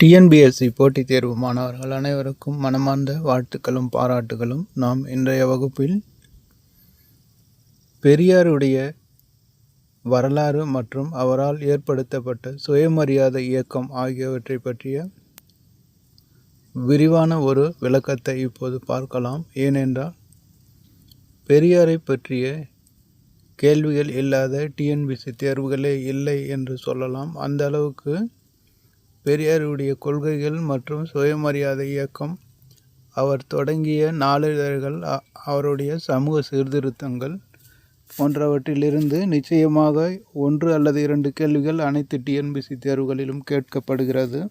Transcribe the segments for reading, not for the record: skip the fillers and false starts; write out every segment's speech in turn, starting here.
TNPSC போட்டித் தேர்வு மாணவர்கள் அனைவருக்கும் மனமார்ந்த வாழ்த்துக்களும் பாராட்டுகளும். நாம் இன்றைய வகுப்பில் பெரியாருடைய வரலாறு மற்றும் அவரால் ஏற்படுத்தப்பட்ட சுயமரியாதை இயக்கம் ஆகியவற்றை பற்றிய விரிவான ஒரு விளக்கத்தை இப்போது பார்க்கலாம். ஏனென்றால் பெரியாரை பற்றிய கேள்விகள் இல்லாத டிஎன்பிஎஸ்சி தேர்வுகளே இல்லை என்று சொல்லலாம். அந்த அளவுக்கு பெரியாருடைய கொள்கைகள் மற்றும் சுயமரியாதை இயக்கம், அவர் தொடங்கிய நாளிதழ்கள், அவருடைய சமூக சீர்திருத்தங்கள் போன்றவற்றிலிருந்து நிச்சயமாக 1 அல்லது 2 கேள்விகள் அனைத்து டிஎன்பிஎஸ்சி தேர்வுகளிலும் கேட்கப்படுகிறது.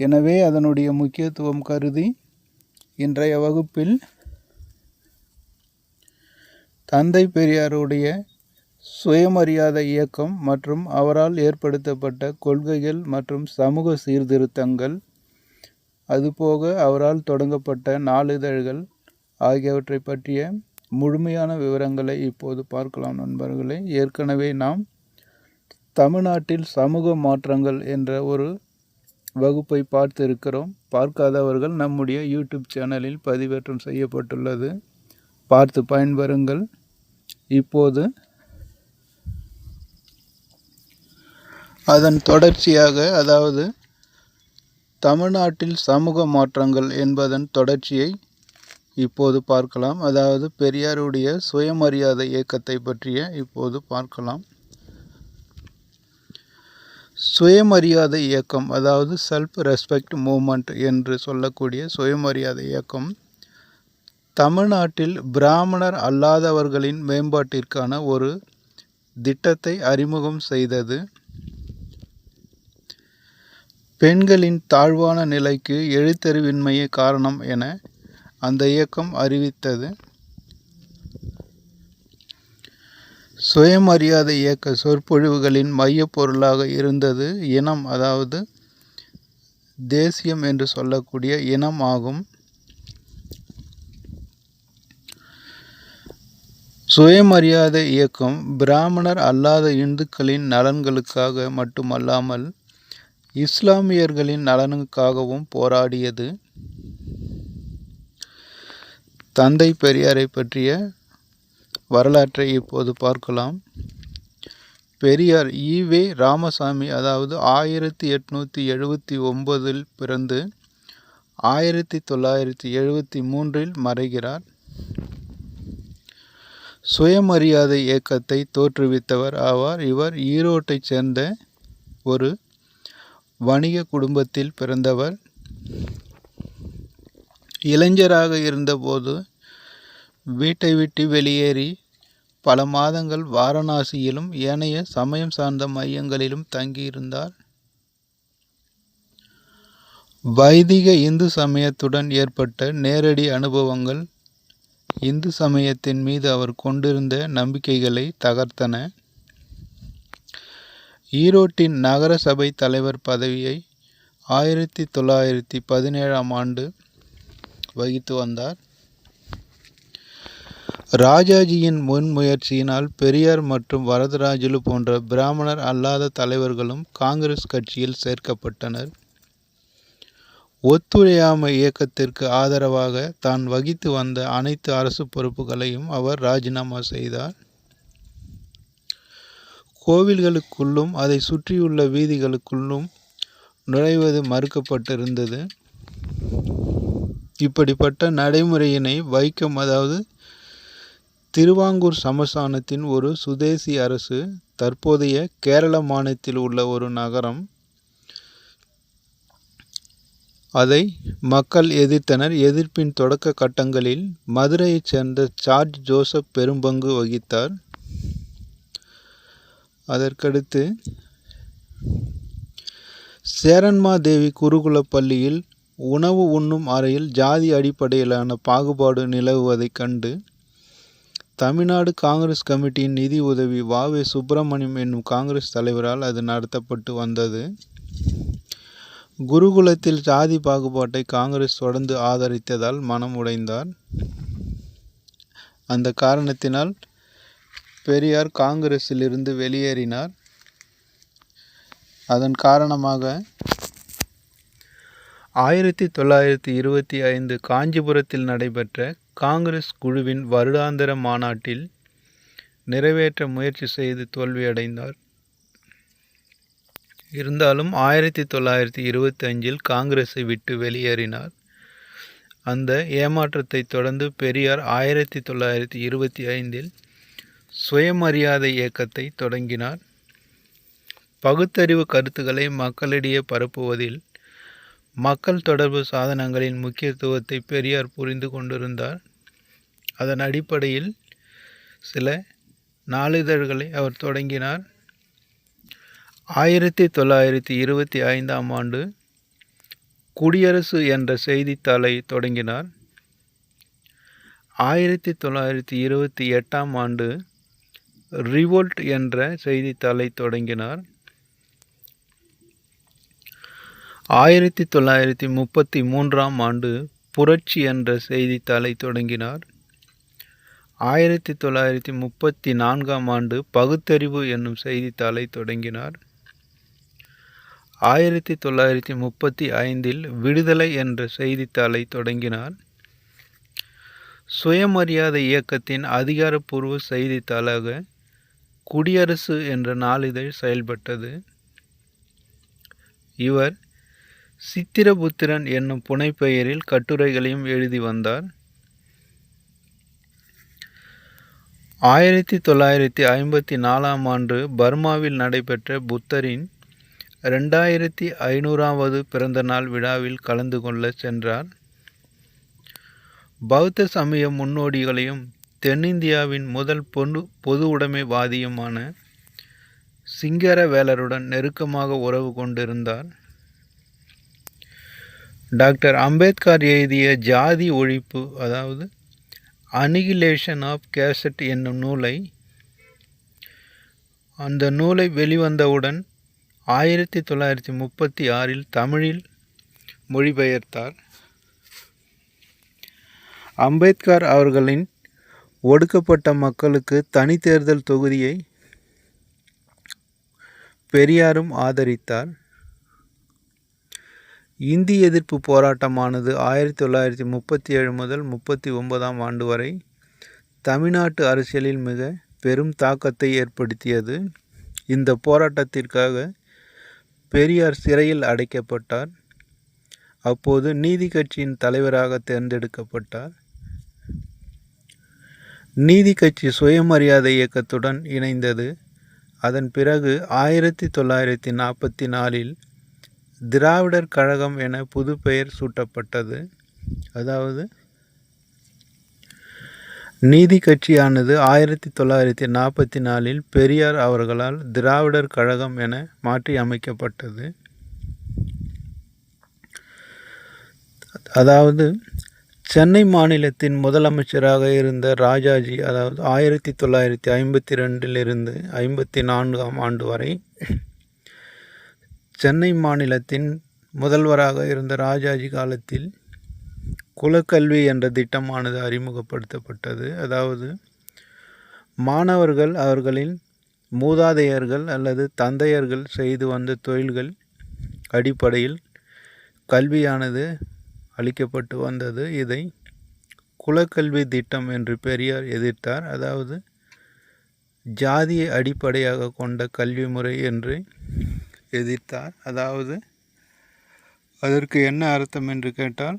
எனவே அதனுடைய முக்கியத்துவம் கருதி இன்றைய வகுப்பில் தந்தை பெரியாருடைய சுயமரியாதை இயக்கம் மற்றும் அவரால் ஏற்படுத்தப்பட்ட கொள்கைகள் மற்றும் சமூக சீர்திருத்தங்கள், அதுபோக அவரால் தொடங்கப்பட்ட நாளிதழ்கள் ஆகியவற்றை பற்றிய முழுமையான விவரங்களை இப்போது பார்க்கலாம். நண்பர்களே, ஏற்கனவே நாம் தமிழ்நாட்டில் சமூக மாற்றங்கள் என்ற ஒரு வகுப்பை பார்த்திருக்கிறோம். பார்க்காதவர்கள் நம்முடைய யூடியூப் சேனலில் பதிவேற்றம் செய்யப்பட்டுள்ளது, பார்த்து பயன்பெறுங்கள். இப்போது அதன் தொடர்ச்சியாக, அதாவது தமிழ்நாட்டில் சமூக மாற்றங்கள் என்பதன் தொடர்ச்சியை இப்போது பார்க்கலாம். அதாவது பெரியாருடைய சுயமரியாதை இயக்கத்தை பற்றிய இப்போது பார்க்கலாம். சுயமரியாதை இயக்கம், அதாவது செல்ஃப் ரெஸ்பெக்ட் மூவ்மெண்ட் என்று சொல்லக்கூடிய சுயமரியாதை இயக்கம் தமிழ்நாட்டில் பிராமணர் அல்லாதவர்களின் மேம்பாட்டிற்கான ஒரு திட்டத்தை அறிமுகம் செய்தது. பெண்களின் தாழ்வான நிலைக்கு எழுத்தறிவின்மையே காரணம் என அந்த இயக்கம் அறிவித்தது. சுயமரியாதை இயக்க சொற்பொழிவுகளின் மையப் பொருளாக இருந்தது இனம், அதாவது தேசியம் என்று சொல்லக்கூடிய இனம் ஆகும். சுயமரியாதை இயக்கம் பிராமணர் அல்லாத இந்துக்களின் நலன்களுக்காக மட்டுமல்லாமல் இஸ்லாமியர்களின் நலனுக்காகவும் போராடியது. தந்தை பெரியாரை பற்றிய வரலாற்றை இப்போது பார்க்கலாம். பெரியார் ஈ.வே. ராமசாமி, அதாவது 1879 பிறந்து 1973 மறைகிறார். சுயமரியாதை இயக்கத்தை தோற்றுவித்தவர் ஆவார். இவர் ஈரோட்டைச் சேர்ந்த ஒரு வணிக குடும்பத்தில் பிறந்தவர். இளைஞராக இருந்தபோது வீட்டை விட்டு வெளியேறி பல மாதங்கள் வாரணாசியிலும் ஏனைய சமயம் சார்ந்த மையங்களிலும் தங்கியிருந்தார். வைதிக இந்து சமயத்துடன் ஏற்பட்ட நேரடி அனுபவங்கள் இந்து சமயத்தின் மீது அவர் கொண்டிருந்த நம்பிக்கைகளை தகர்த்தன. ஈரோட்டின் நகர சபை தலைவர் பதவியை 1917 வகித்து வந்தார். ராஜாஜியின் முன்முயற்சியினால் பெரியார் மற்றும் வரதராஜுலு போன்ற பிராமணர் அல்லாத தலைவர்களும் காங்கிரஸ் கட்சியில் சேர்க்கப்பட்டனர். ஒத்துழையாமை இயக்கத்திற்கு ஆதரவாக தான் வகித்து வந்த அனைத்து அரசு பொறுப்புகளையும் அவர் ராஜினாமா செய்தார். கோவில்களுக்குள்ளும் அதை சுற்றியுள்ள வீதிகளுக்குள்ளும் நுழைவது மறுக்கப்பட்டிருந்தது. இப்படிப்பட்ட நடைமுறையினை வைக்கம், அதாவது திருவாங்கூர் சமஸ்தானத்தின் ஒரு சுதேசி அரசு, தற்போதைய கேரள மாநிலத்தில் உள்ள ஒரு நகரம், அதை மக்கள் எதிர்த்தனர். எதிர்ப்பின் தொடக்க கட்டங்களில் மதுரையைச் சேர்ந்த ஜார்ஜ் ஜோசப் பெரும்பங்கு வகித்தார். அதற்கடுத்து சேரன்மாதேவி குருகுல பள்ளியில் உணவு உண்ணும் அறையில் ஜாதி அடிப்படையிலான பாகுபாடு நிலவுவதைக் கண்டு தமிழ்நாடு காங்கிரஸ் கமிட்டியின் நிதி உதவி வ.வே. சுப்பிரமணியம் என்னும் காங்கிரஸ் தலைவரால் அது நடத்தப்பட்டு வந்தது. குருகுலத்தில் ஜாதி பாகுபாட்டை காங்கிரஸ் தொடர்ந்து ஆதரித்ததால் மனம் உடைந்தார். அந்த காரணத்தினால் பெரியார் காங்கிரஸிலிருந்து வெளியேறினார். அதன் காரணமாக 1925 காஞ்சிபுரத்தில் நடைபெற்ற காங்கிரஸ் குழுவின் வருடாந்திர மாநாட்டில் நிறைவேற்ற முயற்சி செய்து தோல்வியடைந்தார். இருந்தாலும் 1925 காங்கிரஸை விட்டு வெளியேறினார். அந்த ஏமாற்றத்தை தொடர்ந்து பெரியார் 1925 சுயமரியாதை இயக்கத்தை தொடங்கினார். பகுத்தறிவு கருத்துக்களை மக்களிடையே பரப்புவதில் மக்கள் தொடர்பு சாதனங்களின் முக்கியத்துவத்தை பெரியார் புரிந்து கொண்டிருந்தார். அதன் அடிப்படையில் சில நாளிதழ்களை அவர் தொடங்கினார். 1925 குடியரசு என்ற செய்தித்தாளை தொடங்கினார். 1928 ரிவோல்ட் என்ற செய்தித்தாளை தொடங்கினார். 1933 புரட்சி என்ற செய்தித்தாளை தொடங்கினார். 1934 பகுத்தறிவு என்னும் செய்தித்தாளை தொடங்கினார். 1935 விடுதலை என்ற செய்தித்தாளை தொடங்கினார். சுயமரியாதை இயக்கத்தின் அதிகாரப்பூர்வ செய்தித்தாளாக குடியரசு என்ற நாளிதழ் செயல்பட்டது. இவர் சித்திரபுத்திரன் என்னும் புனைப்பெயரில் கட்டுரைகளையும் எழுதி வந்தார். 1954 பர்மாவில் நடைபெற்ற புத்தரின் 2500வது பிறந்த நாள் விழாவில் கலந்து கொள்ள சென்றார். பௌத்த சமய முன்னோடிகளையும் தென்னிந்தியாவின் முதல் பொது உடைமைவாதியுமான சிங்கரவேலருடன் நெருக்கமாக உறவு கொண்டிருந்தார். டாக்டர் அம்பேத்கர் எழுதிய ஜாதி ஒழிப்பு, அதாவது அனிகிலேஷன் ஆஃப் கேஸ்ட் என்னும் நூலை, அந்த நூலை வெளிவந்தவுடன் 1936 தமிழில் மொழிபெயர்த்தார். அம்பேத்கர் அவர்களின் ஒடுக்கப்பட்ட மக்களுக்கு தனித்தேர்தல் தொகுதியை பெரியாரும் ஆதரித்தார். இந்தி எதிர்ப்பு போராட்டமானது 1937 முதல் 1939 வரை தமிழ்நாட்டு அரசியலில் மிக பெரும் தாக்கத்தை ஏற்படுத்தியது. இந்த போராட்டத்திற்காக பெரியார் சிறையில் அடைக்கப்பட்டார். அப்போது நீதி கட்சியின் தலைவராக தேர்ந்தெடுக்கப்பட்டார். நீதி கட்சி சுயமரியாதை இயக்கத்துடன் இணைந்தது. அதன் பிறகு 1944 திராவிடர் கழகம் என புது பெயர் சூட்டப்பட்டது. அதாவது நீதி கட்சியானது 1944 பெரியார் அவர்களால் திராவிடர் கழகம் என மாற்றி அமைக்கப்பட்டது. அதாவது சென்னை மாநிலத்தின் முதலமைச்சராக இருந்த ராஜாஜி, அதாவது 1952 54 வரை சென்னை மாநிலத்தின் முதல்வராக இருந்த ராஜாஜி காலத்தில் குலக்கல்வி என்ற திட்டமானது அறிமுகப்படுத்தப்பட்டது. அதாவது மாணவர்கள் அவர்களின் மூதாதையர்கள் அல்லது தந்தையர்கள் செய்து வந்த தொழில்கள் அடிப்படையில் கல்வியானது அளிக்கப்பட்டு வந்தது. இதை குலக்கல்வி திட்டம் என்று பெரியார் எதிர்த்தார். அதாவது ஜாதியை அடிப்படையாக கொண்ட கல்வி முறை என்று எதிர்த்தார். அதாவது அதற்கு என்ன அர்த்தம் என்று கேட்டால்,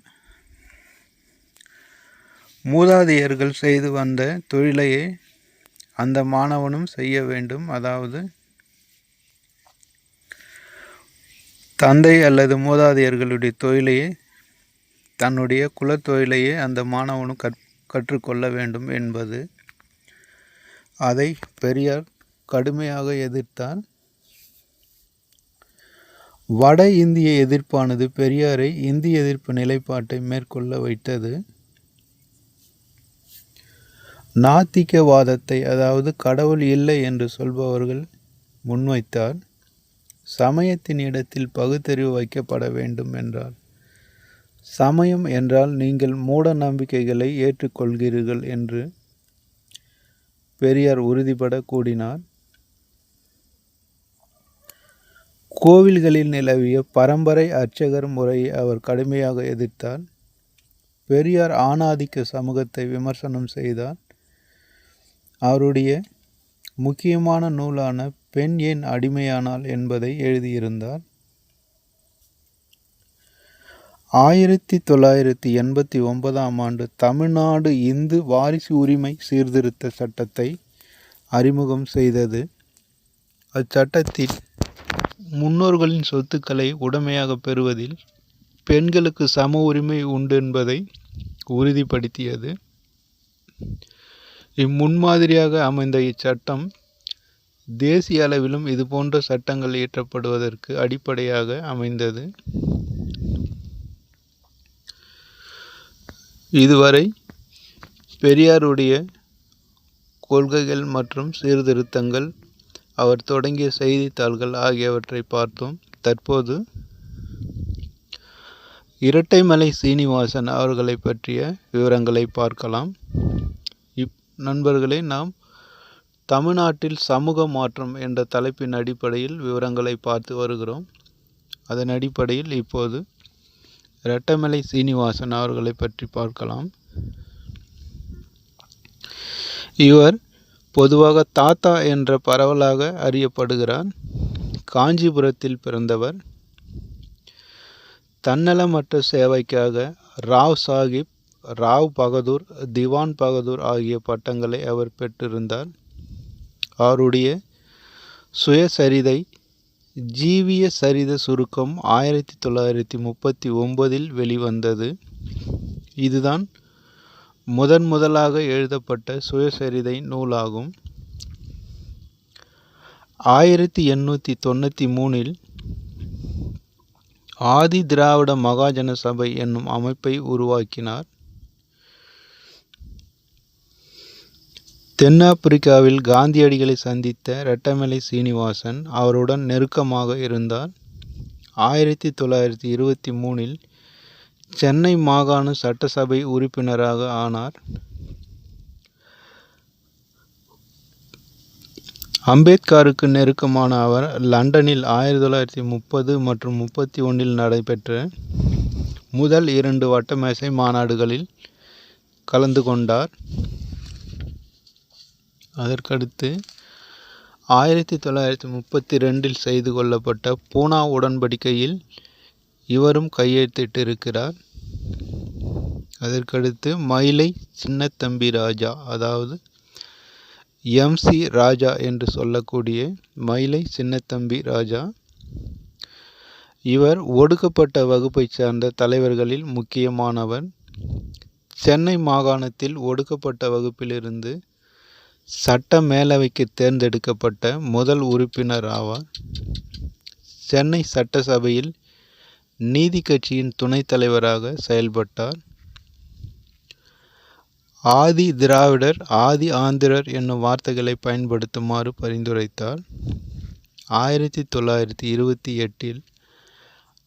மூதாதையர்கள் செய்து வந்த தொழிலையே அந்த மாணவனும் செய்ய வேண்டும். அதாவது தந்தை அல்லது மூதாதையர்களுடைய தொழிலையே, தன்னுடைய குலத்தொழிலையே அந்த மாணவனும் கற்றுக்கொள்ள வேண்டும் என்பது. அதை பெரியார் கடுமையாக எதிர்த்தார். வட இந்திய எதிர்ப்பானது பெரியாரை இந்திய எதிர்ப்பு நிலைப்பாட்டை மேற்கொள்ள வைத்தது. நாத்திகவாதத்தை, அதாவது கடவுள் இல்லை என்று சொல்பவர்கள் முன்வைத்தார். சமயத்தின் இடத்தில் பகுத்தறிவு வைக்கப்பட வேண்டும் என்றார். சமயம் என்றால் நீங்கள் மூட நம்பிக்கைகளை ஏற்றுக்கொள்கிறீர்கள் என்று பெரியார் உறுதிபட கூறினார். கோவில்களில் நிலவிய பரம்பரை அர்ச்சகர் முறையை அவர் கடுமையாக எதிர்த்தார். பெரியார் ஆணாதிக்க சமூகத்தை விமர்சனம் செய்தார். அவருடைய முக்கியமான நூலான பெண் ஏன் அடிமையானாள் என்பதை எழுதியிருந்தார். 1989ஆம் ஆண்டு தமிழ்நாடு இந்து வாரிசு உரிமை சீர்திருத்த சட்டத்தை அறிமுகம் செய்தது. அச்சட்டத்தில் முன்னோர்களின் சொத்துக்களை உடைமையாக பெறுவதில் பெண்களுக்கு சம உரிமை உண்டு என்பதை உறுதிப்படுத்தியது. இம்முன்மாதிரியாக அமைந்த இச்சட்டம் தேசிய அளவிலும் இதுபோன்ற சட்டங்கள் இயற்றப்படுவதற்கு அடிப்படையாக அமைந்தது. இதுவரை பெரியாருடைய கொள்கைகள் மற்றும் சீர்திருத்தங்கள், அவர் தொடங்கிய செய்தித்தாள்கள் ஆகியவற்றை பார்த்தோம். தற்போது இரட்டைமலை சீனிவாசன் அவர்களை பற்றிய விவரங்களை பார்க்கலாம். நண்பர்களே, நாம் தமிழ்நாட்டில் சமூக மாற்றம் என்ற தலைப்பின் அடிப்படையில் விவரங்களை பார்த்து வருகிறோம். அதன் அடிப்படையில் இப்போது இரட்டைமலை சீனிவாசன் அவர்களை பற்றி பார்க்கலாம். இவர் பொதுவாக தாத்தா என்ற பரவலாக அறியப்படுகிறார். காஞ்சிபுரத்தில் பிறந்தவர். தன்னலமற்ற சேவைக்காக ராவ் சாஹிப், ராவ் பகதூர், திவான் பகதூர் ஆகிய பட்டங்களை அவர் பெற்றிருந்தார். அவருடைய சுயசரிதை ஜீவிய சரித சுருக்கம் 1939இல் வெளிவந்தது. இதுதான் முதலாக எழுதப்பட்ட சுயசரிதை நூலாகும். 1893இல் ஆதி திராவிட மகாஜன சபை என்னும் அமைப்பை உருவாக்கினார். தென்னாப்பிரிக்காவில் காந்தியடிகளை சந்தித்த இரட்டைமலை சீனிவாசன் அவருடன் நெருக்கமாக இருந்தார். 1923இல் சென்னை மாகாண சட்டசபை உறுப்பினராக ஆனார். அம்பேத்கருக்கு நெருக்கமான அவர் லண்டனில் 1930 மற்றும் 31இல் நடைபெற்ற முதல் 2 வட்டமேசை மாநாடுகளில் கலந்து கொண்டார். அதற்கடுத்து 1932இல் செய்து கொள்ளப்பட்ட பூனா உடன்படிக்கையில் இவரும் கையெழுத்திட்டிருக்கிறார். அதற்கடுத்து மயிலை சின்னத்தம்பி ராஜா, அதாவது MC ராஜா என்று சொல்லக்கூடிய மயிலை சின்னத்தம்பி ராஜா, இவர் ஒடுக்கப்பட்ட வகுப்பை சார்ந்த தலைவர்களில் முக்கியமானவர். சென்னை மாகாணத்தில் ஒடுக்கப்பட்ட வகுப்பிலிருந்து சட்ட மேலவைக்கு தேர்ந்தெடுக்கப்பட்ட முதல் உறுப்பினர் ஆவார். சென்னை சட்டசபையில் நீதி கட்சியின் துணைத் தலைவராக செயல்பட்டார். ஆதி திராவிடர், ஆதி ஆந்திரர் என்னும் வார்த்தைகளை பயன்படுத்துமாறு பரிந்துரைத்தார். 1928இல்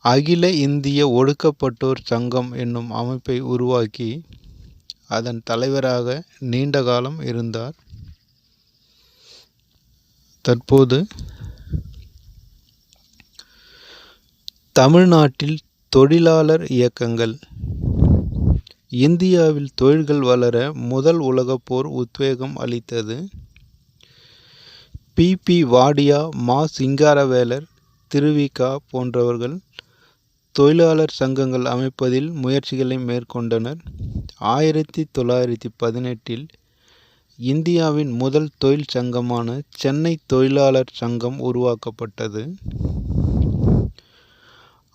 அகில இந்திய ஒடுக்கப்பட்டோர் சங்கம் என்னும் அமைப்பை உருவாக்கி அதன் தலைவராக நீண்ட காலம் இருந்தார். தற்போது தமிழ்நாட்டில் தொழிலாளர் இயக்கங்கள். இந்தியாவில் தொழில்கள் வளர முதல் உலகப் போர் உத்வேகம் அளித்தது. PP வாடியா, மா சிங்காரவேலர், திருவிக போன்றவர்கள் தொழிலாளர் சங்கங்கள் அமைப்பதில் முயற்சிகளை மேற்கொண்டனர். 1918இல் இந்தியாவின் முதல் தொழில் சங்கமான சென்னை தொழிலாளர் சங்கம் உருவாக்கப்பட்டது.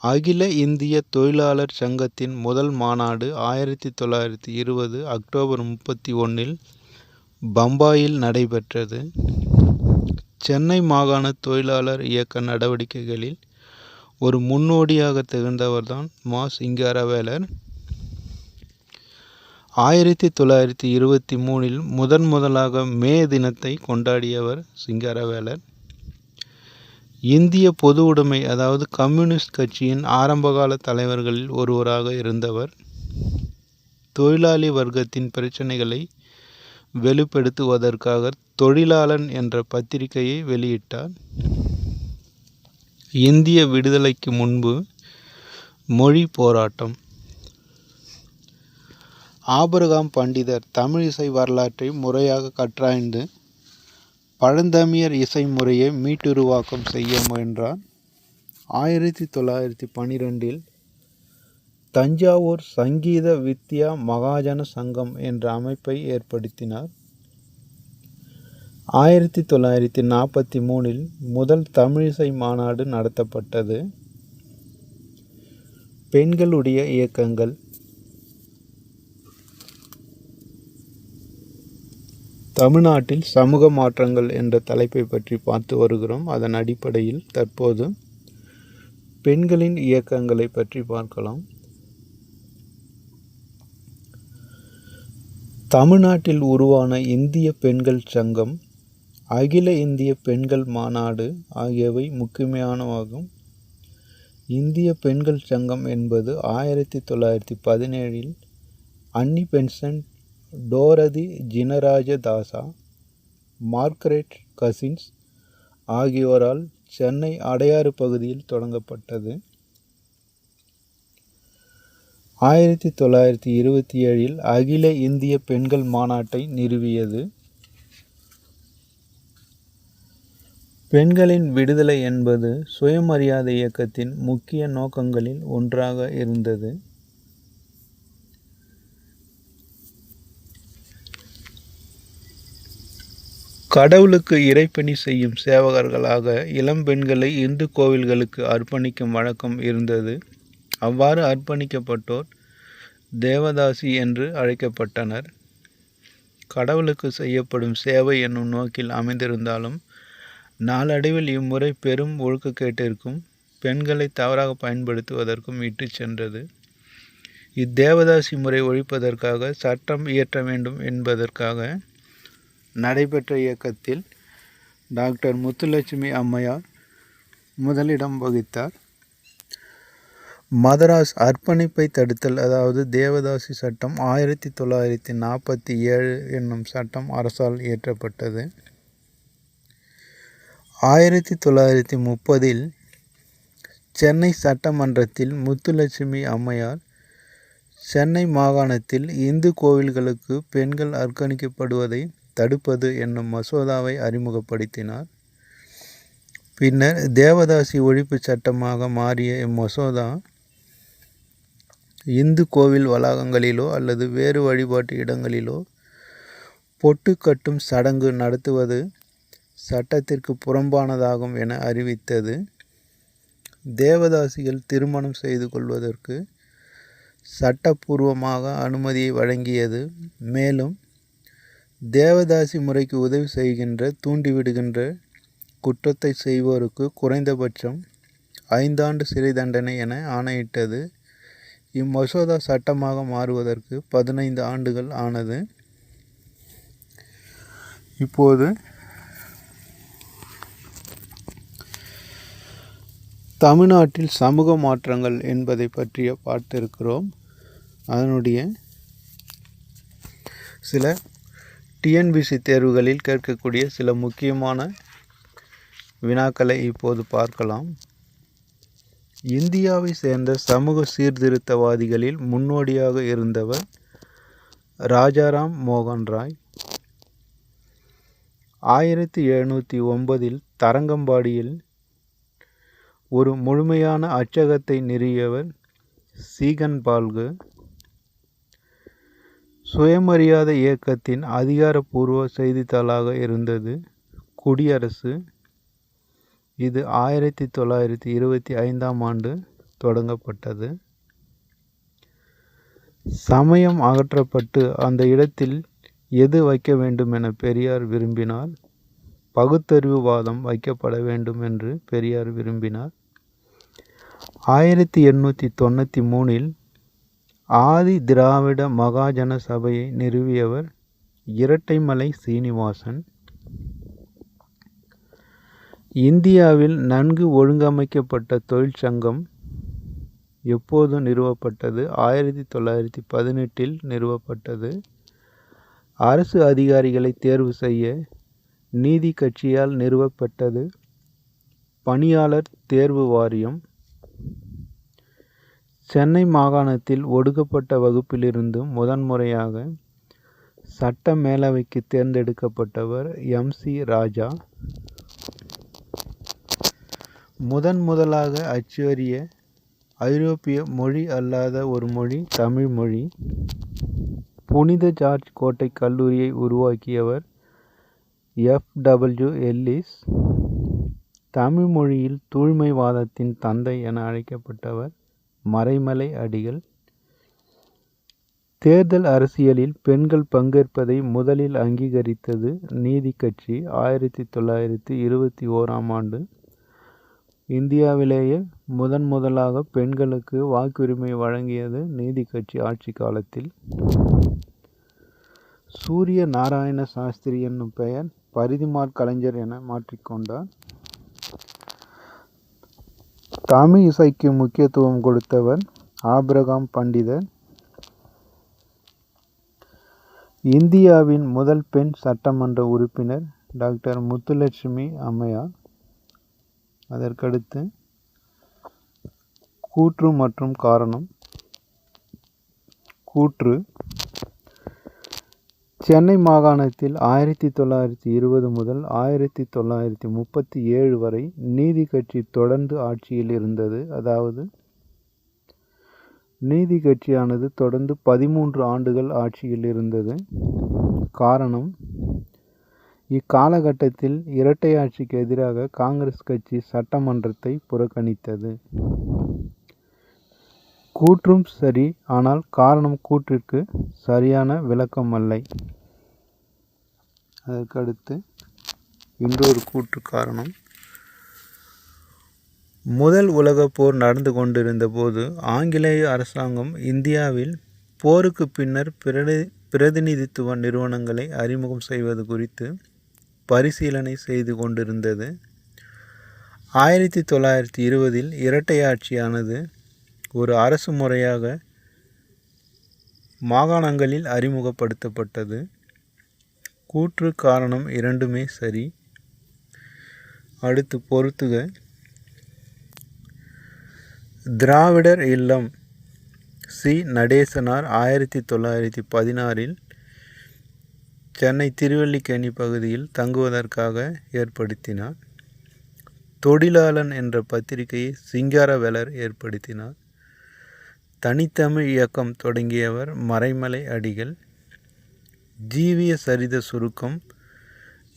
அகில இந்திய தொழிலாளர் சங்கத்தின் முதல் மாநாடு 1920 அக்டோபர் 31இல் பம்பாயில் நடைபெற்றது. சென்னை மாகாண தொழிலாளர் இயக்க நடவடிக்கைகளில் ஒரு முன்னோடியாக திகழ்ந்தவர்தான் மா சிங்காரவேலர். 1923இல் முதலாக மே தினத்தை கொண்டாடியவர் சிங்காரவேலர். இந்திய பொது உடைமை, அதாவது கம்யூனிஸ்ட் கட்சியின் ஆரம்பகால தலைவர்களில் ஒருவராக இருந்தவர். தொழிலாளி வர்க்கத்தின் பிரச்சனைகளை வெளிப்படுத்துவதற்காக தொழிலாளன் என்ற பத்திரிகையை வெளியிட்டார். இந்திய விடுதலைக்கு முன்பு மொழி போராட்டம். ஆபிரகாம் பண்டிதர் தமிழிசை வரலாற்றை முறையாக கற்றாய்ந்து பழந்தமிழர் இசை முறையை மீட்டுருவாக்கம் செய்ய முயன்றார். 1912 தஞ்சாவூர் சங்கீத வித்யா மகாஜன சங்கம் என்ற அமைப்பை ஏற்படுத்தினார். 1943 முதல் தமிழிசை மாநாடு நடத்தப்பட்டது. பெண்களுடைய இயக்கங்கள். தமிழ்நாட்டில் சமூக மாற்றங்கள் என்ற தலைப்பை பற்றி பார்த்து வருகிறோம். அதன் அடிப்படையில் தற்போது பெண்களின் இயக்கங்களை பற்றி பார்க்கலாம். தமிழ்நாட்டில் உருவான இந்திய பெண்கள் சங்கம், அகில இந்திய பெண்கள் மாநாடு ஆகியவை முக்கியமானவாகும். இந்திய பெண்கள் சங்கம் என்பது 1917 அன்னி பெசன்ட், டோரதி ஜினராஜ தாசா, மார்கரெட் கசின்ஸ் ஆகியோரால் சென்னை அடையாறு பகுதியில் தொடங்கப்பட்டது. 1927 அகில இந்திய பெண்கள் மாநாட்டை நிறுவியது. பெண்களின் விடுதலை என்பது சுயமரியாதை இயக்கத்தின் முக்கிய நோக்கங்களில் ஒன்றாக இருந்தது. கடவுளுக்கு இறைப்பணி செய்யும் சேவகர்களாக இளம்பெண்களை இந்து கோவில்களுக்கு அர்ப்பணிக்கும் வழக்கம் இருந்தது. அவ்வாறு அர்ப்பணிக்கப்பட்டோர் தேவதாசி என்று அழைக்கப்பட்டனர். கடவுளுக்கு செய்யப்படும் சேவை என்னும் நோக்கில் அமைந்திருந்தாலும் நாளடைவில் இம்முறை பெரும் ஒழுக்கக்கேட்டிற்கும் பெண்களை தவறாக பயன்படுத்துவதற்கும் இட்டு சென்றது. இத்தேவதாசி முறை ஒழிப்பதற்காக சட்டம் இயற்ற வேண்டும் என்பதற்காக நடைபெற்ற இயக்கத்தில் டாக்டர் முத்துலட்சுமி அம்மையார் முதலிடம் வகித்தார். மதராஸ் அர்ப்பணிப்பை தடுத்தல், அதாவது தேவதாசி சட்டம் 1947 என்னும் சட்டம் அரசால் இயற்றப்பட்டது. 1930 சென்னை சட்டமன்றத்தில் முத்துலட்சுமி அம்மையார் சென்னை மாகாணத்தில் இந்து கோவில்களுக்கு பெண்கள் அர்ப்பணிக்கப்படுவதை தடுப்பது என்னும் மசோதாவை அறிமுகப்படுத்தினார். பின்னர் தேவதாசி ஒழிப்பு சட்டமாக மாறிய இம்மசோதா இந்து கோவில் வளாகங்களிலோ அல்லது வேறு வழிபாட்டு இடங்களிலோ பொட்டு கட்டும் சடங்கு நடத்துவது சட்டத்திற்கு புறம்பானதாகும் என அறிவித்தது. தேவதாசிகள் திருமணம் செய்து கொள்வதற்கு சட்டப்பூர்வமாக அனுமதியை வழங்கியது. மேலும் தேவதாசி முறைக்கு உதவி செய்கின்ற, தூண்டிவிடுகின்ற குற்றத்தை செய்வோருக்கு குறைந்தபட்சம் 5 ஆண்டு சிறை தண்டனை என ஆணையிட்டது. இம்மசோதா சட்டமாக மாறுவதற்கு 15 ஆண்டுகள் ஆனது. இப்போது தமிழ்நாட்டில் சமூக மாற்றங்கள் என்பதை பற்றிய பார்த்திருக்கிறோம். அதனுடைய சில டிஎன்பிசி தேர்வுகளில் கேட்கக்கூடிய சில முக்கியமான வினாக்களை இப்போது பார்க்கலாம். இந்தியாவை சேர்ந்த சமூக சீர்திருத்தவாதிகளில் முன்னோடியாக இருந்தவர் ராஜாராம் மோகன் ராய். 1709 தரங்கம்பாடியில் ஒரு முழுமையான அச்சகத்தை நிறுவியவர் சீகன் பால்கு. சுயமரியாதை இயக்கத்தின் அதிகாரப்பூர்வ செய்தித்தாளாக இருந்தது குடியரசு. இது 1925 ஆண்டு தொடங்கப்பட்டது. சமயம் அகற்றப்பட்டு அந்த இடத்தில் எது வைக்க வேண்டும் என பெரியார் விரும்பினார். பகுத்தறிவுவாதம் வைக்கப்பட வேண்டும் என்று பெரியார் விரும்பினார். 1893 ஆதி திராவிட மகாஜன சபையை நிறுவியவர் இரட்டைமலை சீனிவாசன். இந்தியாவில் நன்கு ஒழுங்கமைக்கப்பட்ட தொழிற்சங்கம் எப்போது நிறுவப்பட்டது? 1918 நிறுவப்பட்டது. அரசு அதிகாரிகளை தேர்வு செய்ய நீதி கட்சியால் நிறுவப்பட்டது. பணியாளர் தேர்வு வாரியம். சென்னை மாகாணத்தில் ஒடுக்கப்பட்ட வகுப்பிலிருந்து முதன்முறையாக சட்ட மேலவைக்கு தேர்ந்தெடுக்கப்பட்டவர் MC ராஜா. முதலாக அச்சேறிய ஐரோப்பிய மொழி அல்லாத ஒரு மொழி தமிழ் மொழி. புனித ஜார்ஜ் கோட்டை கல்லூரியை உருவாக்கியவர் F.W. எல்லிஸ். தமிழ் மொழியில் தூய்மைவாதத்தின் தந்தை என அழைக்கப்பட்டவர் மறைமலை அடிகள். தேர்தல் அரசியலில் பெண்கள் பங்கேற்பதை முதலில் அங்கீகரித்தது நீதி கட்சி 1921ஆம் ஆண்டு. இந்தியாவிலேயே முதலாக பெண்களுக்கு வாக்குரிமை வழங்கியது நீதி கட்சி ஆட்சி காலத்தில். சூரிய நாராயண சாஸ்திரி என்னும் பெயர் பரிதிமாற் கலைஞர் என மாற்றிக்கொண்டார். தமிழ் இசைக்கு முக்கியத்துவம் கொடுத்தவர் ஆபிரகாம் பண்டிதர். இந்தியாவின் முதல் பெண் சட்டமன்ற உறுப்பினர் டாக்டர் முத்துலட்சுமி அம்மையார். அதற்கடுத்து கூற்று மற்றும் காரணம். கூற்று: சென்னை மாகாணத்தில் 1920 முதல் 1937 வரை நீதி கட்சி தொடர்ந்து ஆட்சியில் இருந்தது. அதாவது நீதி கட்சியானது தொடர்ந்து 13 ஆண்டுகள் ஆட்சியில் இருந்தது. காரணம்: இக்காலகட்டத்தில் இரட்டை ஆட்சிக்கு எதிராக காங்கிரஸ் கட்சி சட்டமன்றத்தை புறக்கணித்தது. கூற்றும் சரி, ஆனால் காரணம் கூற்றிற்கு சரியான விளக்கம் அல்ல. அதற்கடுத்து இன்னொரு கூற்று காரணம். முதல் உலகப் போர் நடந்து கொண்டிருந்த போது ஆங்கிலேய அரசாங்கம் இந்தியாவில் போருக்கு பின்னர் பிரதிநிதித்துவ நிறுவனங்களை அறிமுகம் செய்வது குறித்து பரிசீலனை செய்து கொண்டிருந்தது. 1920இல் இரட்டை ஆட்சியானது ஒரு அரசு முறையாக மாகாணங்களில் அறிமுகப்படுத்தப்பட்டது. கூற்று காரணம் இரண்டுமே சரி. அடுத்து பொறுத்துக. திராவிடர் இல்லம் சி. நடேசனார் 1916இல் சென்னை திருவல்லிக்கேணி பகுதியில் தங்குவதற்காக ஏற்படுத்தினார். தொழிலாளன் என்ற பத்திரிகையை சிங்காரவேலர் ஏற்படுத்தினார். தனித்தமிழ் இயக்கம் தொடங்கியவர் மறைமலை அடிகள். ஜீவிய சரித சுருக்கம்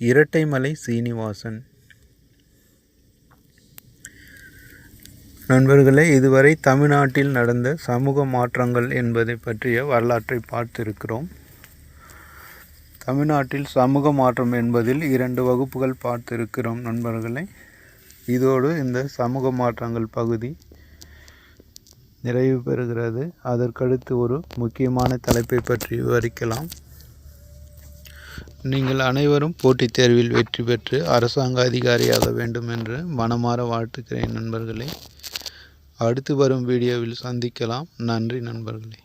இரட்டைமலை சீனிவாசன். நண்பர்களே, இதுவரை தமிழ்நாட்டில் நடந்த சமூக மாற்றங்கள் என்பதை பற்றிய வரலாற்றை பார்த்திருக்கிறோம். தமிழ்நாட்டில் சமூக மாற்றம் என்பதில் 2 வகுப்புகள் பார்த்திருக்கிறோம் நண்பர்களே. இதோடு இந்த சமூக மாற்றங்கள் பகுதி நிறைவு பெறுகிறது. அதற்கடுத்து ஒரு முக்கியமான தலைப்பை பற்றி விவரிக்கலாம். நீங்கள் அனைவரும் போட்டித் தேர்வில் வெற்றி பெற்று அரசாங்க அதிகாரியாக வேண்டும் என்று மனமாற வாழ்த்துக்கிறேன் நண்பர்களே. அடுத்து வரும் வீடியோவில் சந்திக்கலாம். நன்றி நண்பர்களே.